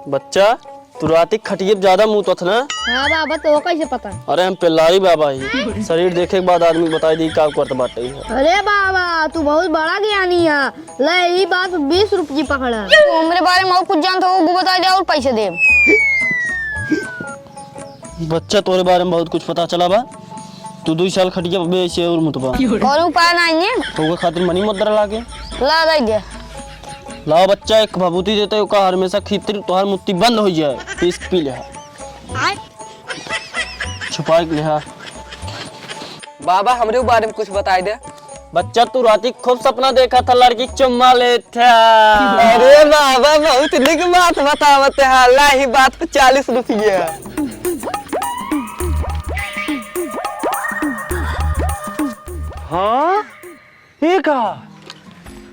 बच्चा तू रात खटिए ज्यादा मुंह तो ना। हाँ बाबा तो कैसे पता? अरे हम पेल्लारी बाबा ही शरीर देखे के बाद आदमी बताई दी का करत बाटे है। अरे बाबा तू बहुत बड़ा ज्ञानी है। ले ये बात 20 रुपये पकड़ा। तू मेरे बारे में और कुछ जानता हो वो बता दे और पैसे दे। बच्चा तोरे बारे में बहुत कुछ पता चला बा। तू 2 साल खटिया बे ऐसे और मुतबा और उपाय नहीं है तो खातिर मनी मुद्रा लागे ला दे दे। लाओ बच्चा एक भभूति देते हो का हमेशा खीतिर तोहर मुट्ठी बंद हो जाए पीस पी ले छुपा के ले। बाबा हमरे बारे में कुछ बताई दे। बच्चा तू राती खूब सपना देखा था लड़की चुम्मा लेते। अरे बाबा बहुत निक बात बतावत है। ला ही बात पे 40 रुपया। हाँ ये का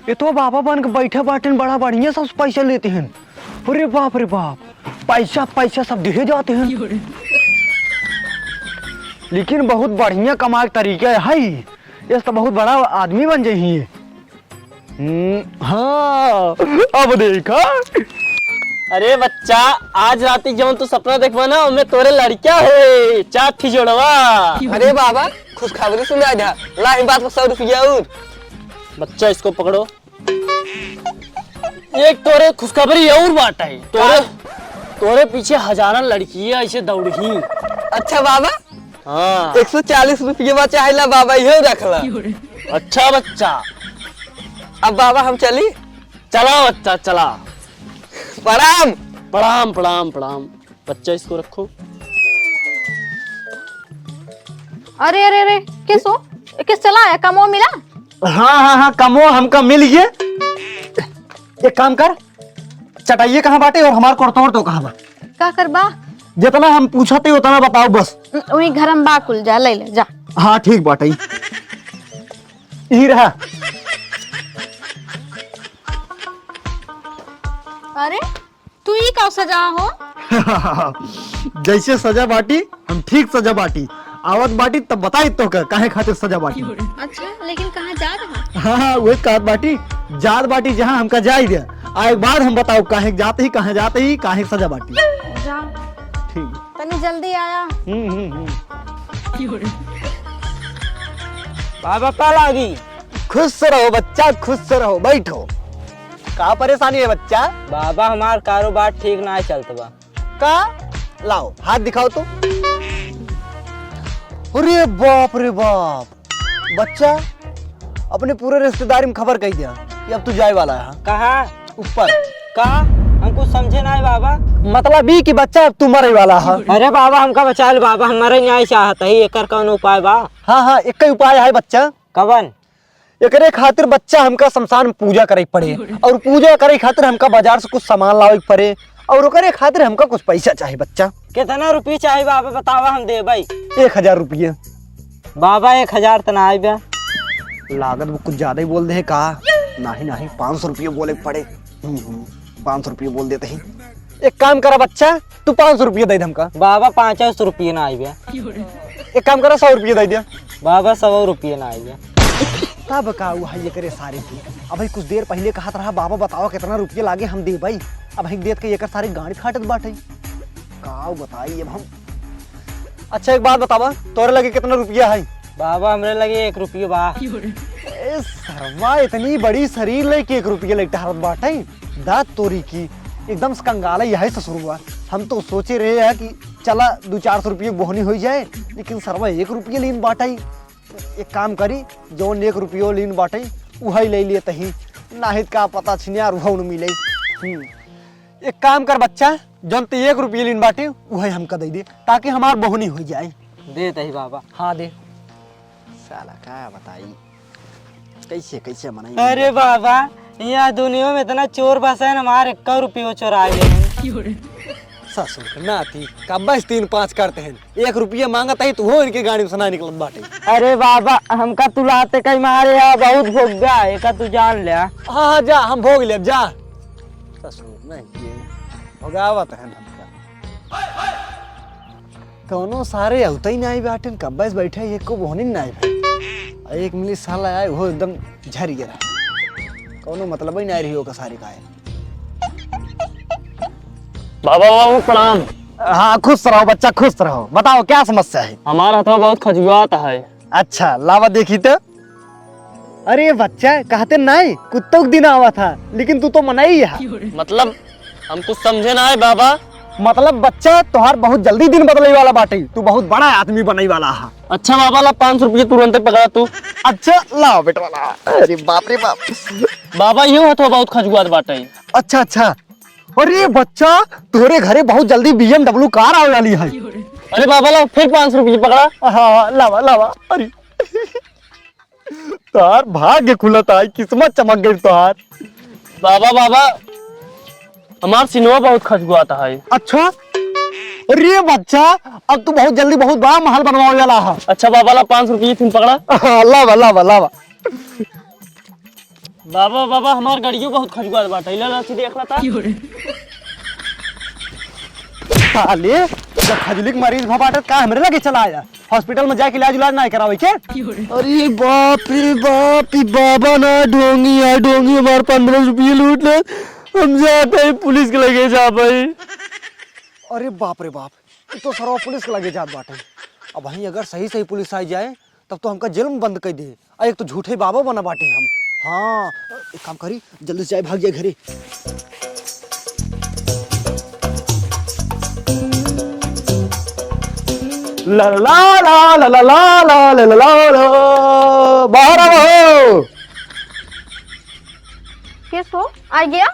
ये तो बाबा बन के बैठे बाटे बड़ा बढ़िया सब पैसा लेते हैं। अरे बाप रे बाप पैसा पैसा सब दिए जाते हैं। लेकिन बहुत बढ़िया कमाए का तरीका है। ये तो बहुत बड़ा आदमी बन जाइए। हाँ अब देखा। अरे बच्चा आज राती जब तू सपना देखवा ना उनमें तोरे लड़किया है चाठी जोड़वा। अरे बाबा खुशखबरी सुना जा। ला ही बात पे 100 रुपया और। बच्चा इसको पकड़ो। एक तोरे खुशखबरी और बात है। तोरे पीछे हजारों लड़कियां ऐसे दौड़ी। अच्छा बाबा हाँ 140 रुपये चाहेला बाबा ये रखला। अच्छा बच्चा अब बाबा हम चली। चला बच्चा चला। प्रणाम प्रणाम प्रणाम प्रणाम। बच्चा इसको रखो। अरे अरे अरे किस चला है कमो मिला? हाँ कमो हमका मिल गए। एक काम कर चटाइए कहाँ बाटे और हमार कोर्तोर तो कहाँ बा? का करबा? जितना हम पूछते उतना बताओ बस। वही घर में बाकुल जा ले जा। हाँ ठीक बाटे यही रहा। अरे तू ही का सजा हो? जैसे सजा बाटी हम ठीक सजा बाटी। आवत बाटी तब बताई तो काहे खातिर सजा बाटी। अच्छा लेकिन कहाँ जा रहा? हाँ वही कहत बाटी जात बाटी जहाँ हमका जाई दे। आए बाद हम बताओ काहे जाते ही कहाँ जाते ही काहे सजा बाटी। जा ठीक तनी जल्दी आया। बाबा कल आ गई। खुश रहो बच्चा खुश रहो बैठो। का परेशानी है बच्चा? बाबा हमार कारोबार ठीक ना चलता बा। का लाओ हाथ दिखाओ तो। अरे बाप रे बाप बच्चा अपने पूरे रिश्तेदारी में खबर कही दिया कि अब तू जाए वाला है। कहा ऊपर का हमको समझे ना बाबा। मतलब ही कि बच्चा अब तू मरे वाला है। अरे बाबा हमका बचा ले बाबा हमारे न्याय चाहता ही एकर कौन उपाय बा? हाँ एक ही उपाय है बच्चा। कवन? एकरे खातिर बच्चा हमका शमशान में पूजा करे पड़े और पूजा करे खातिर हमका बाजार से कुछ सामान लावे पड़े और ओकरे खातिर हमका कुछ पैसा चाहिए बच्चा। कितना रुपये चाहिए बाबा बतावा हम दे भाई। 1000 रुपये। बाबा 1000 तना आई बा। लागत वो कुछ ज्यादा ही बोल दे का? नहीं 500 रुपये बोले पड़े। 500 रुपये बोल देते ही। एक काम करा बच्चा तू 500 रुपये दे दे हमका। बाबा 500 रुपये ना आई बा। एक काम करा 100 रुपये दे दिया। बाबा 100 रुपये ना आई बा। तब का हुआ ये करे सारे की। अब भाई कुछ देर पहले कहा था बाबा बताओ कितना रुपये लागे हम दे भाई। अब भाई देत के ये सारी गाड़ी फाटत बाटे का बताई अब हम। अच्छा एक बात बतावा तोरे लगे कितना रुपया है? बाबा हमरे लगे 1 रुपये बा। सरवा इतनी बड़ी शरीर लेके 1 रुपये लेके हारत बाटे। दांत तोरी की एकदम कंगाला यही ससुरुआ। हम तो सोचे रहे हैं कि चला 200-400 रुपये बोहनी हो जाए लेकिन सरवा 1 रुपये लीन बाटाई। एक काम करी जो 1 रुपये लीन बाटे वही ले लिए तही नाहित का पता छिनिया रुहन मिले। एक काम कर बच्चा जौन 1 रुपये लीन बाटे वही हमका दे दे ताकि हमार बोहनी हो जाए। दे तही बाबा। हाँ दे। साला का बताई कैसे मनाई। अरे बाबा यहाँ दुनिया में इतना चोर बसा है हमारे 1 रुपये चोरा गए। ससुर नाती का बस 3-5 करते हैं 1 रुपया मांगता है तो वो इनके गाड़ी में सुना निकलत बाटे। अरे बाबा हमका तू लाते कहीं मारे है बहुत भोग गया एका तू जान ले। हाँ जा हम भोग ले जा। ससुर नहीं भगावत है हमका। कौनो सारे होते ही नहीं बाटे कब बस बैठे एक को बोहनी नहीं भाई। एक मिली साला आए वो एकदम झर गया। कौनो मतलब ही नहीं रही होगा सारी का। बाबा बाबू प्रणाम। हाँ खुश रहो बच्चा, खुश रहो। बताओ क्या समस्या है? हमारा तो बहुत खजुआता है। अच्छा लावा देखी तो। अरे बच्चा कहते नहीं कुत्तों के दिन आवा था, लेकिन तू तो मना ही है। मतलब हम कुछ समझे ना है बाबा। मतलब बच्चा तोहार बहुत जल्दी दिन बदले वाला बाटे, तू बहुत बड़ा आदमी बनने वाला है। अच्छा बाबा ला 500 रुपये तुरंत पकड़ा तू। अच्छा लाओ बेटा ला। अरे बाप रे बाप। बाबा यूँ है तो बहुत खजुआत बाटे। अच्छा अच्छा। अरे बच्चा तोरे घरे बहुत जल्दी BMW कार आने वाली है। अरे बाबा ला फिर 500 रुपये पकड़ा। हाँ लावा लावा। अरे तोहार भाग्य खुलत है, किस्मत चमक गई तोहार। बाबा बाबा हमार सिनेमा बहुत खजुआता है। अच्छा। अरे बच्चा अब तू बहुत जल्दी बहुत बड़ा महल बनवाने वाला है। अच्छा बाबा ला 500 रुपये तुम पकड़ा। हाँ, लावा लावा लावा। बाबा बाबा हमार गाड़ियों बहुत खजुआत बाटे। ला देख रहा था। साले जब खजली के मरीज भबाटत का हमरे लगे चला आया, हॉस्पिटल में जाके इलाज नहीं करावे के। अरे बाप रे बाप, ई बाबा ना ढोंगी हमारे 15 रुपये लूट ले। हम जाते हैं पुलिस के लगे जा भाई। अरे बाप रे बाप, ये तो सरवा पुलिस के लगे जात बाटे। अब वहीं अगर सही सही पुलिस आ जाए तब तो हमका जेल में बंद कर दे। एक तो झूठे बाबा बना बाटे हम। हाँ एक काम करी, जल्दी से जाए भाग जाए घरे। ला ला ला ला ला ला ला ला ला ला, बाहर आओ। किस हो आ गया?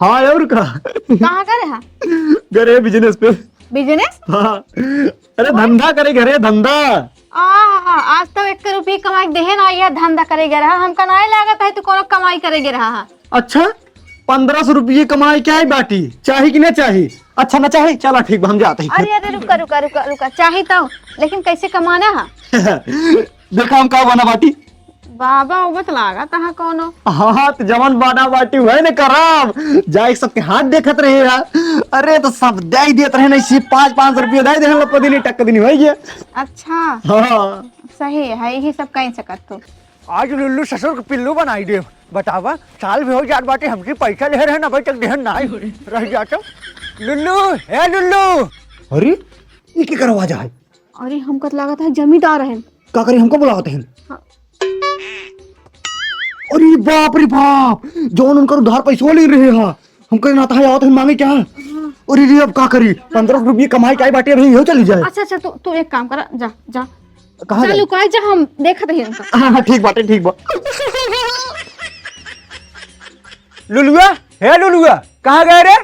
हाँ और का कहाँ करे है? घरे बिजनेस पे। बिजनेस? हाँ अरे धंधा करे घरे धंधा। आज तो 1 रुपये कमाई देहे ना, यह धंधा करेगे रहा। हमका नहीं लागत है तो कोनो कमाई करेगे रहा। अच्छा 1500 रुपये कमाई क्या है बाटी, चाही कि नहीं चाही? अच्छा ना चाही, चला ठीक हम जाते हैं। अरे अरे रुका रुका रुका रुका, चाही तो लेकिन कैसे कमाना है? देखा हम का बना बाटी। बाबा उबत लागा तहा कोनो। हाँ तो जवन बाना बाटी हुए न कराम जाए सबके हाथ देखत रहे हा। अरे तो सब दे देत रहे नहीं, सिर्फ 500 रुपये दे दे लप दिन टक दिन हो गया। अच्छा हाँ सही है, यही सब कहीं सकत तो। आज लुल्लू ससुर के पिल्लू बनाई दे। बतावा साल भी हो जात बाटे, हमसे पैसा ले रहे ना भाई, तक देहन ना रह जाता। लुल्लू है लुल्लू। अरे ये क्या करवा जा है? अरे हमको तो लागत है जमींदार है। का करे हमको बुलाते हैं? हाँ। अरे बाप रे बाप, जौन उनका उधार पैसा ले रहे हैं हमको नाता है आवत है मांगे क्या? अरे रे अब का करी, 1500 रुपये कमाई क्या बाटे, अभी हो चली जाए। अच्छा अच्छा तू एक काम कर, जा जा कहाँ चल लुकाई जा, हम देखत रही हमका। हाँ ठीक बाटे ठीक बा। लुलुआ है लुलुआ, कहाँ गए रे?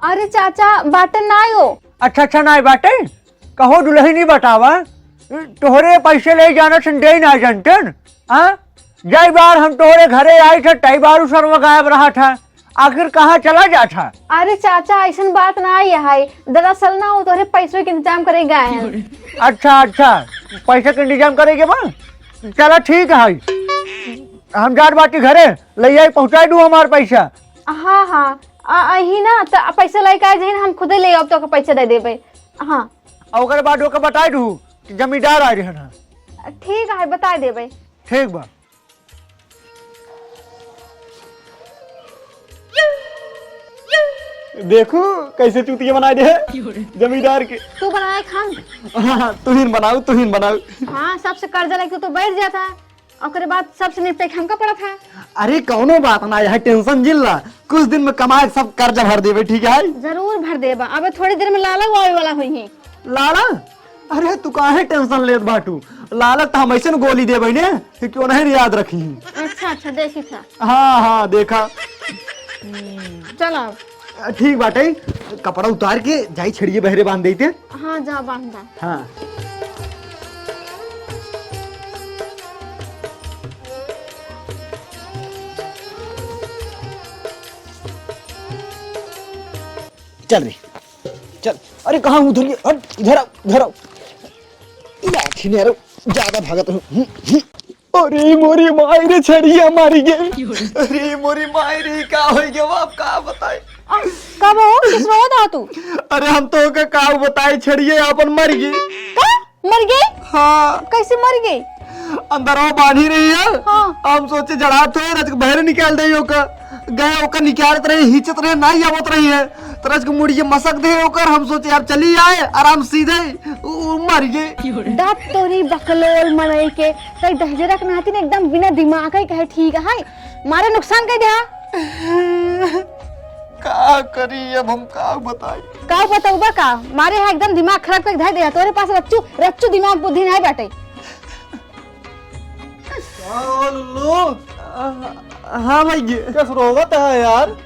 अरे चाचा बाटन ना आयो। अच्छा अच्छा ना बाटे, कहो दुल्हन नहीं बतावा, तोहरे पैसे ले जाना संदेह ना जानतन। हाँ जय बार हम तोहरे घरे आए थे, तई बार सर्व गायब रहा था, आखिर कहाँ चला जा था? अरे चाचा ऐसा बात ना आई है, दरअसल ना वो तोहरे पैसों के इंतजाम करे गए हैं। अच्छा अच्छा पैसे का इंतजाम करेंगे बा, चला ठीक है। हम जाट बाटी घरे ले आई पहुँचा दू हमारे पैसा। हाँ हाँ अही ना तो पैसा लेके आए जहिन, हम खुदे ले अब तो पैसा दे देबे। हाँ और बाद ओके बता दू कि जमींदार आ रहे हैं। ठीक है बता देबे। ठीक बा। देखो कैसे चूतिया बनाए दे जमींदार के। तू बनाए खान। हाँ तुहिन बनाऊ तुहिन बनाऊ। हाँ सबसे कर्जा लेके तो बैठ जाता, और बाद सबसे निपटे हमका पड़ा था। अरे कौनो बात ना है, टेंशन जिल्ला, कुछ दिन में कमाए सब कर्जा भर देवे। ठीक है जरूर भर देबा, अब थोड़ी देर में लाला आवे वाला हुई है। लाला? अरे तू काहे टेंशन लेत बाटू, लाला तो हम ऐसे गोली देवे ने कि क्यों नहीं याद रखी। अच्छा अच्छा देखी था। हाँ हाँ देखा। चलो ठीक बाटे, कपड़ा उतार के जाई छड़िए बहरे बांध देते। हाँ जा बांधा। हाँ चल रे चल। अरे कहाँ उधर ये, इधर आओ इधर आओ। लाठी ने ज्यादा भागत हूँ। अरे मोरी माई रे छड़िया मारी गई। अरे मोरी माई रे का हो गया बाप, का बताए? कब हो किस रो था तू? अरे हम तो का काऊ बताए, छड़िए अपन मर गई। का मर गई? हाँ कैसे मर गई? अंदर बांधी रही है। हाँ। हम सोचे जड़ा तो रच बहरे निकाल दे का, गए ओकर निकालत रहे हिचत रहे नहीं आवत रही है तरस के मुड़ी मसक दे ओकर हम सोचे अब चली आए आराम सीधे मर गए। दात तोरी बकलोल मनई के तई दहजरा के नाती ने एकदम बिना दिमाग के कहे ठीक है मारे नुकसान कर दिया। का करी अब हम का बताई का बताऊबा का मारे है एकदम दिमाग खराब कर धर दे तोरे पास रच्चू रच्चू दिमाग बुद्धि नहीं बैठे। लुल्लू हाँ भाई क्या रोवत है यार।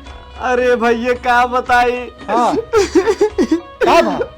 अरे भैया क्या बताई हाँ।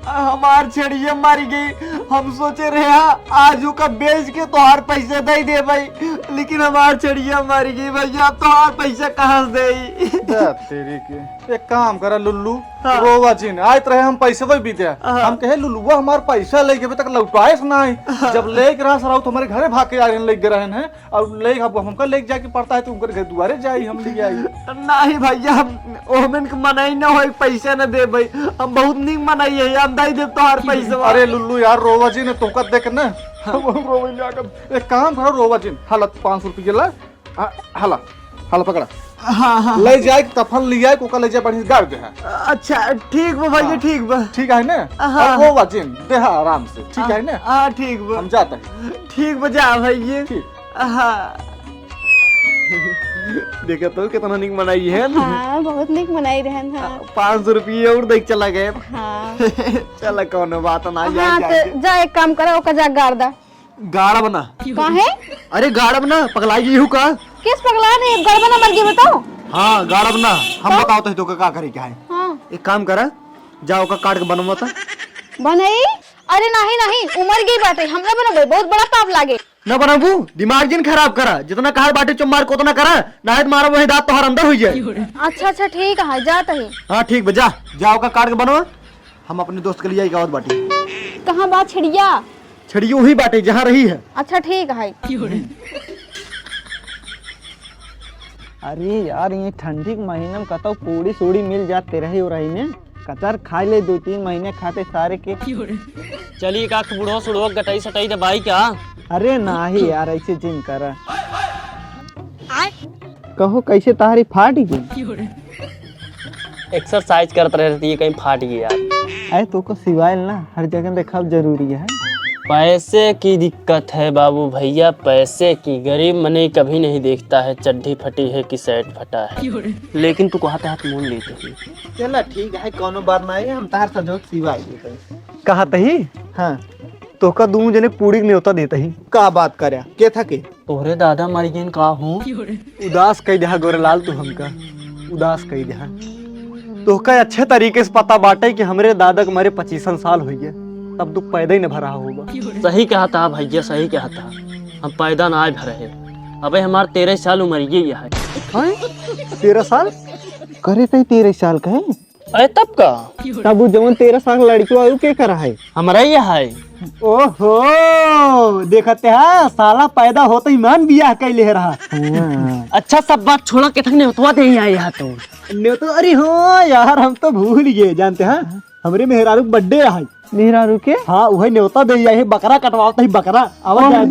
हमार छेड़िए मारी गई हम सोचे रहे आज का बेच के तोहार पैसे दे दे भाई लेकिन हमार छेड़िए मारी गई भैया तोहार पैसे कहाँ से दे। तेरी के एक काम करा लुल्लू रोवा जिन आयत रहे हम पैसे वही बीते हम कहे लुल्लुआ हमार पैसा लेके अभी तक लौटाए नहीं जब लेके रहा सराउ तो हमारे घरे भाग के आ रहे लेके रहे हैं और ले हमको लेके जाके पड़ता है तो उनके घर दुआरे जाई हम ले आई नहीं भैया हम ओमेन के मनाई ना हो पैसे न दे भाई हम बहुत नीक मनाई है हम दे दे तोहार पैसे। अरे लुल्लू यार रोवा जी ने तुमका देख ना एक काम करो रोवा जी हालत 500 रुपये ला हाला हाला पकड़ा हाँ हाँ ले जाए कफन ले जाए कोका ले जाए बढ़िया गाड़ दे। अच्छा ठीक बा भैया ठीक बा ठीक है ना रोवा जी दे आराम से ठीक है ना हाँ ठीक बा हम जाते हैं ठीक बा जा भैया ठीक हाँ। देखा तो कितना निक मनाई है हाँ बहुत निक मनाई रहन हाँ 500 रुपये और देख चला गए हाँ चला कौन बात ना हाँ तो जा एक काम करो ओका जा गाड़ दा गाड़ा बना काहे अरे गाड़ा बना पगलाई गई हूँ का किस पगला ने गड़बड़ मर गई बताओ। हाँ गाड़ा बना हम बताओ तो का करे क्या है हाँ एक काम करा जाओ का काट के बनवा था बनई अरे नहीं नहीं उमर गई बाटे हमरा बनबे बहुत बड़ा पाप लागे न बनाबू दिमाग जिन खराब करा जितना कहा बाटे चुम्बार को उतना करा नाहित मारा वही दांत तोहर अंदर हो जाए। अच्छा अच्छा ठीक है जाता ही हाँ ठीक बजा जाओ का काट के बनवा हम अपने दोस्त के लिए आई गावत बाटी कहाँ बात छिड़िया छड़ी वही बाटे जहाँ रही है। अच्छा ठीक है। अरे यार ये ठंडी के महीने में कतो पूड़ी सूड़ी मिल जाते रहे हो रही में कचर खा ले 2-3 महीने खाते सारे के। चलिए का बुढ़ो सुढ़ो गटाई सटाई दबाई क्या। अरे नाही यार ऐसे जिम कर कहो कैसे तारी फाट गई एक्सरसाइज करते रहती है कहीं फाट गई यार। अरे तो को सिवाइल ना हर जगह देखा जरूरी है। पैसे की दिक्कत है बाबू भैया पैसे की गरीब मने कभी नहीं देखता है चड्ढी फटी है कि शर्ट फटा है लेकिन तू कहता हाथ मोड़ लेते ही। चला ठीक है कोनो बात नहीं हम तार सजो सिवाई कहा तही हाँ तो का दूं जने पूड़ी न्योता देता ही का बात करे के था के तोहरे दादा मर गए का हूँ उदास कह दिया गोरेलाल तू हमका उदास कह दिया तो का अच्छे तरीके से पता बाटे कि हमरे दादा के मरे 25 साल हो गए तब दुख पैदा ही न भरा होगा। सही कहा था भैया सही कहा था हम पैदा ना भरे है अबे हमारे 13 साल उम्र ये है। 13 साल करे तही 13 साल कहे अरे तब का तब जवन 13 साल लड़की आयु के करा है हमारा ये है। ओहो देखते है साला पैदा होते ही मान बियाह कैले है रहा। अच्छा सब बात छोड़ा के थकने होतवा दे आए यहाँ तो अरे हाँ यार हम तो भूल गए जानते हैं हमरे मेहरारू बर्थडे है मेहरारू के हाँ वही न्योता दे जाए बकरा कटवाता ही बकरा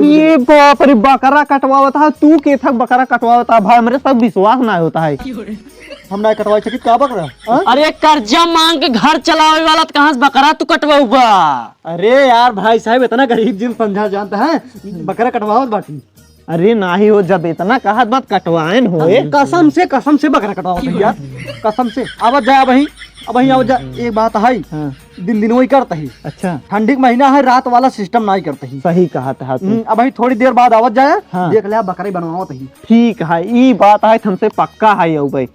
ये बाप रे बकरा कटवावता है तू के थक बकरा कटवावता है भाई मेरे सब विश्वास ना होता है हम ना कटवाई सकी का बकरा। अरे कर्जा मांग के घर चलावे वाला तो कहाँ से बकरा तू कटवाऊगा। अरे यार भाई साहब इतना गरीब जिन समझा जानता है बकरा कटवावत बाटी। अरे नाही हो जब इतना कहा बात कटवाएन होए कसम से बकरा कटवावत यार कसम से आवत जाए अब वही आवत जा एक बात है दिन दिन वही करता ही। अच्छा ठंडी का महीना है रात वाला सिस्टम नहीं करता ही। सही कहा था अब वही थोड़ी देर बाद आवत जाए हाँ। देख लिया बकरी बनवावत ही। ठीक है ये बात है हमसे पक्का है यू भाई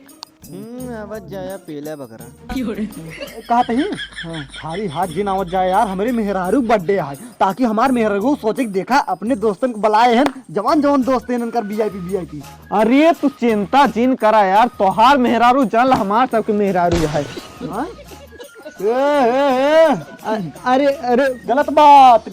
आवत जाया पीला बकरा कहते ही खाली हाथ जिन आवत जाए यार हमारे मेहरारू बर्थडे है ताकि हमार मेहरारू सोचे देखा अपने दोस्तन को बुलाए हैं जवान दोस्त हैं इनकर वीआईपी। अरे तू चिंता जिन करा यार तोहार मेहरारू जल हमार सबके मेहरारू है। अरे अरे गलत बात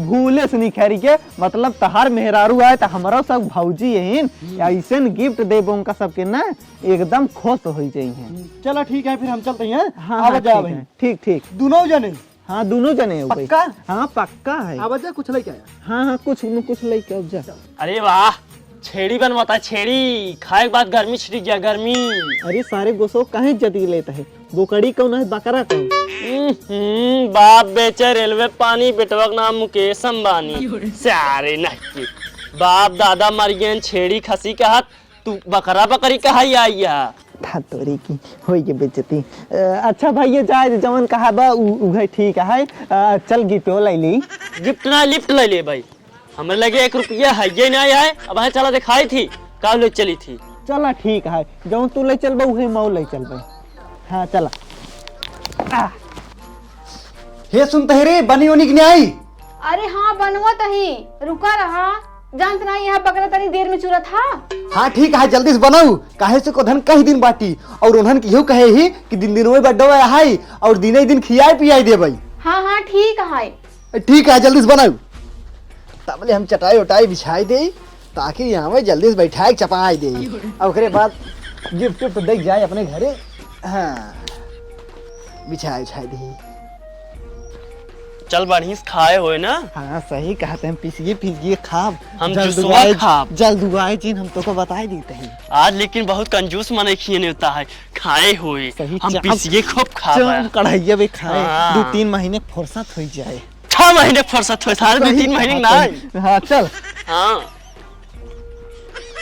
भूले से नहीं खैरी के मतलब तहार मेहरारू आए तो हमारा सब भौजी है ऐसे गिफ्ट देबो उनका सबके ना एकदम खुश हो जाइए। चलो ठीक है फिर हम चलते हैं। हाँ ठीक ठीक दोनों जने हाँ दोनों जने हो पक्का? हाँ पक्का है आवाज कुछ लेके आया। हाँ हाँ कुछ लेके अब जा। अरे वाह छेड़ी बनवाता है, छेड़ी खाए के बाद गर्मी छिड़ी गया, गर्मी। अरे सारे गोसो काहे जदी लेता है? बोकड़ी कौन है, बकरा कौन? बाप बेचे रेलवे पानी, बेटवा का नाम मुकेश अंबानी। सारे नहीं बाप दादा मर गए, छेड़ी खसी का हाथ, तू बकरा बकरी कहा आइया। था तोरी की होई के बेचती। अच्छा भाई ये जाए जवन कहा बा उहे ठीक है। चल गिफ्टो ले ली। गिफ्ट ना लिफ्ट ले ले भाई, हमें लगे 1 रुपया है ये नहीं आया है। अब चला दिखाई थी का ले चली थी। चला ठीक है, जवन तू ले चल बा उहे मऊ ले चल बा। हाँ चला। हे सुनते रे, बनी ओनी की नहीं आई? अरे हाँ बनवा तही, रुका रहा, जानत नहीं यहाँ बकरा तनी देर में चुरा था। हाँ ठीक है, जल्दी से बनाऊ। काहे से कोधन कई दिन बाटी और उन्हन की कहे ही कि दिन दिन में बड्डो है और दिने दिन खियाई पियाई दे भाई। हाँ ठीक है। ठीक है, जल्दी से बनाऊ। तबले हम चटाई उटाई बिछाई दे ताकि यहाँ में जल्दी से बैठाए चपाई दे और उसके बाद गिफ्ट विफ्ट देख जाए अपने घरे। हाँ बिछाई उछाई दे। चल बढ़िया से खाए होए ना। हाँ सही कहते हैं, पिसिए खाब हम जुसवा खाब। जल्द उगाए चीन हम तो को बताई देते हैं आज, लेकिन बहुत कंजूस मने खिए होता है, खाए हुए सही हम चाप- पिसिए खूब खावा। कढ़ाइया भी खाए। हाँ। 2-3 महीने फुर्सत हो जाए। 6 महीने फुर्सत हो, सारे 2-3 महीने ना। हाँ चल। हाँ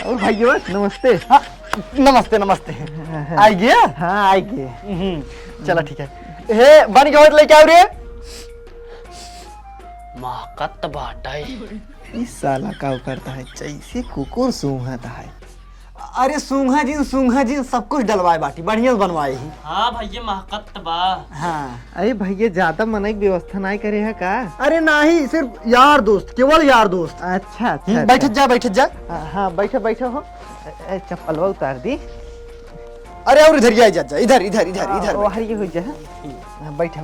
और भाइयों नमस्ते। हाँ नमस्ते नमस्ते। आई गया? हाँ आई गए। चलो ठीक है। हे बन गया और लेके आओ रे। महकत बाटाई। इस साला का करता है जैसे कुकुर सूंघता है। अरे सूंघा जी सब कुछ डलवाए बाटी, बढ़िया से बनवाए ही। हाँ भैया महकत बा। हाँ अरे भैया ज्यादा मनाई व्यवस्था नहीं करे है का? अरे नहीं, सिर्फ यार दोस्त, केवल यार दोस्त। अच्छा अच्छा। बैठ जा। हाँ बैठो हो। चप्पलवा उतार दी। अरे और इधर जा, इधर ये हो जा। बैठ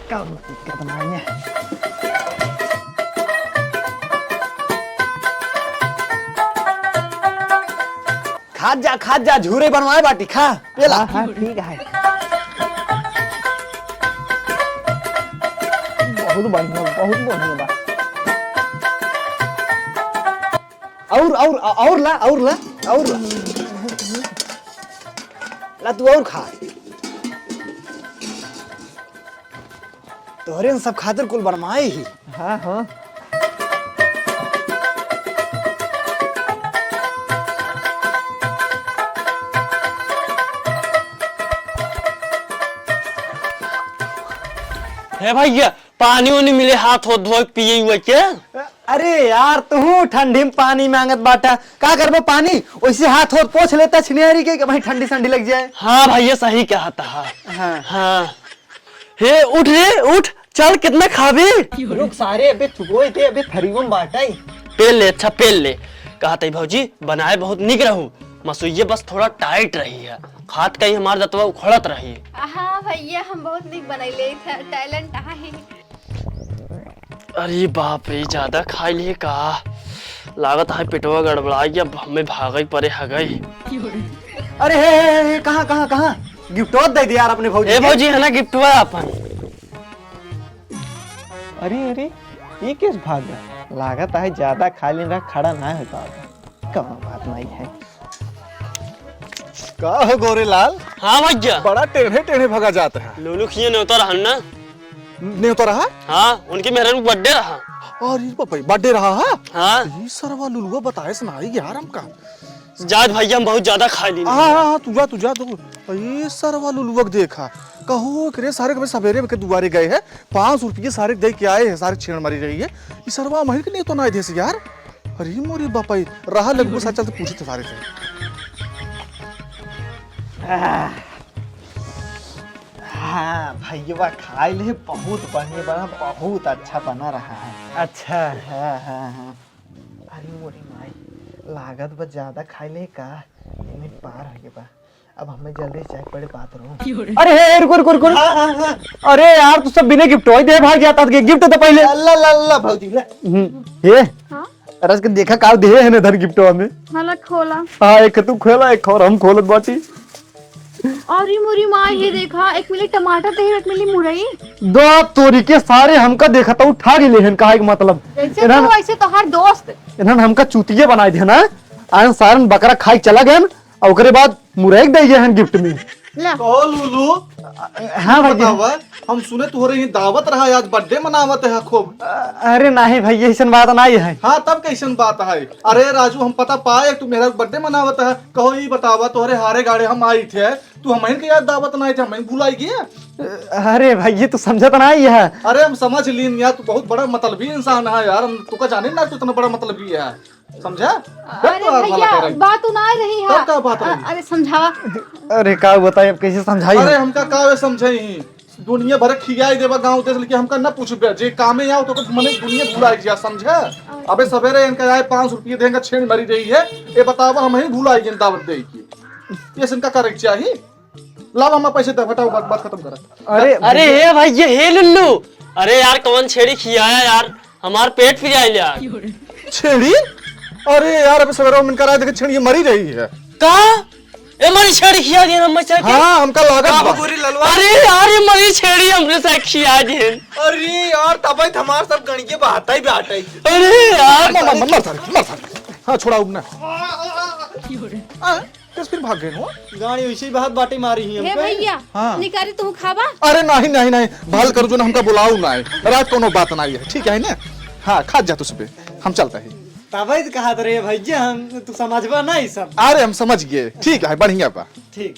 का बनाने। खा जा झूरे बनवाए बाटी, खा पेला। हाँ ठीक है। बहुत बढ़िया बा। और ला तू और खा। तोहरे सब खातिर कुल बनवाए ही। हाँ हे भैया पानी वानी मिले, हाथ हो धो पिए हुए क्या? अरे यार तू ठंडी में पानी मांगत बाटा, का करबो पानी वैसे हाथ हो पोछ लेता छिनियारी के भाई ठंडी संडी लग जाए। हाँ भैया सही कहा था। हाँ हे उठ रे उठ, चल कितना खाबे। रुक सारे अबे चुकोए थे, अबे थरीवन बाटाई। पेल ले, अच्छा पेल ले। कहा था भौजी बनाए बहुत निक रहू, मसुइये बस थोड़ा टाइट रही है, खात कहीं हमार दतवा उखड़त रही। हाँ भैया हम बहुत निक बनैले, टैलेंट है। अरे बाप रे ज्यादा खा लिए का, लागत है पेटवा गड़बड़ाई, अब हमें भागई परे हगई। अरे हे कहाँ गिफ्ट दे दे यार अपने भौजी। ए भौजी है ना गिफ्टवा अपन। अरे ये किस भाग गया? लागत है ज्यादा खा लेना, खड़ा ना है कौन बात नहीं है। का है गोरेलाल? हाँ भैया बड़ा टेढ़े भगा जाता है। लुलू खिए ने उतर हन ना। नहीं तो रहा? हाँ उनके मेहरन को बर्थडे रहा। और बर्थडे रहा है? हाँ ये सरवा लुलुआ बताए सुनाई यार हमका। जात भैया हम बहुत ज्यादा खा ली। हाँ तुझा ये सरवा लुलुआ देखा कहो करे सारे कभी सवेरे के दुआरे गए हैं, 5 रुपये सारे दे के आए हैं, सारे छेड़ मारी रही है। ये सरवा महिल के नहीं तो ना दे से यार। अरे मोरी बापाई रहा लगभग सच चलते पूछे थे सारे से। हाँ भैया खाई ले, बहुत बढ़िया बना, बहुत अच्छा बना रहा है। अच्छा हाँ। अरे मोरी माई लागत बस ज्यादा खाई ले का, लिमिट पार हो गया बा। अब हमें जल्दी जाए पड़े बाथरूम। अरे रुको। हाँ। अरे यार तू सब बिना गिफ्ट दे भाग जाता था, गिफ्ट तो पहले। अल्लाह भौजी ये अरस के देखा का दे है ना धर गिफ्ट में। मला खोला। हाँ एक तू खोला, एक और हम खोलत बाटी। और ये मुरी माँ ये देखा, एक मिली टमाटर थे, एक मिली मुरई। दो तोरी के सारे हमका देखा था उठा के लेहन कहा के मतलब ऐसे तो ऐसे तो हर दोस्त। इन्हन हमका चूतिये बनाए थे ना। आयन सारन बकरा खाई चला गए और ओकरे बाद मुरई दे गए हैं गिफ्ट में। ला कहो लुल्लू, हाँ भाई बतावा, हम सुने तुम्हारे यहाँ दावत रहा है, आज बर्थडे मनावत है खूब। अरे नहीं भाई ऐसा बात नहीं है। हाँ तब कैसन बात है? अरे राजू हम पता पाए तू मेरा बर्थडे मनावत है। कहो ये बतावा तोहरे हारे गाड़े हम आई थे, तू हमें के याद दावत नहीं थे, हमें भुलाई गया। अरे भाई ये तो समझत नहीं है। अरे हम समझ लीन यार, तू बहुत बड़ा मतलबी इंसान है यार, हम तुका जाने ना तू इतना बड़ा मतलबी है, समझा? अरे भैया बात उना रही है। तब क्या बात रही? अरे समझावा। अरे का बताए अब कैसे समझाई। अरे हमका का समझे ही दुनिया भर खियाई देवा गांव देश लेके हमका ना पूछबे, जे कामे आओ तो मने दुनिया भुलाई गया, समझा? अबे सवेरे इनका आए 5 रुपये देंगे, छेड़ मरी रही है, ये बतावा हम ही भुलाई गए दावत दे की। ये इनका करे चाहिए। लाभ हम पैसे दे, हटाओ बात खत्म कर। अरे हे भाई ये हे लुल्लू, अरे यार कौन छेड़ी खियाया यार, हमार पेट फिर आइल यार। छेड़ी? अरे यार अबे सवेरे हम इनका देखे छेड़ी मरी रही है। का ए मरी छेड़ी खिया दिए हम से। हाँ हमका लागत बा। अरे यार ये मरी छेड़ी हमरे से खिया दिए। अरे यार तब हमार सब गणिये बहाता ही बाटा ही। अरे यार मर सारे। हाँ छोड़ा उगना। किस फिर भाग गए हो? गाड़ी वैसे ही बहुत बाटी मारी ही हे भैया निकारी तू खाबा। अरे नहीं भाल कर जो ना हमका बुलाऊ ना है, रात कोनो बात नहीं है, ठीक है ना? हाँ खा जा तुझ पे, हम चलते हैं। तभी कहा रे भैया हम तू समझबा नहीं सब। अरे हम समझ गए, ठीक है बढ़िया बा। ठीक।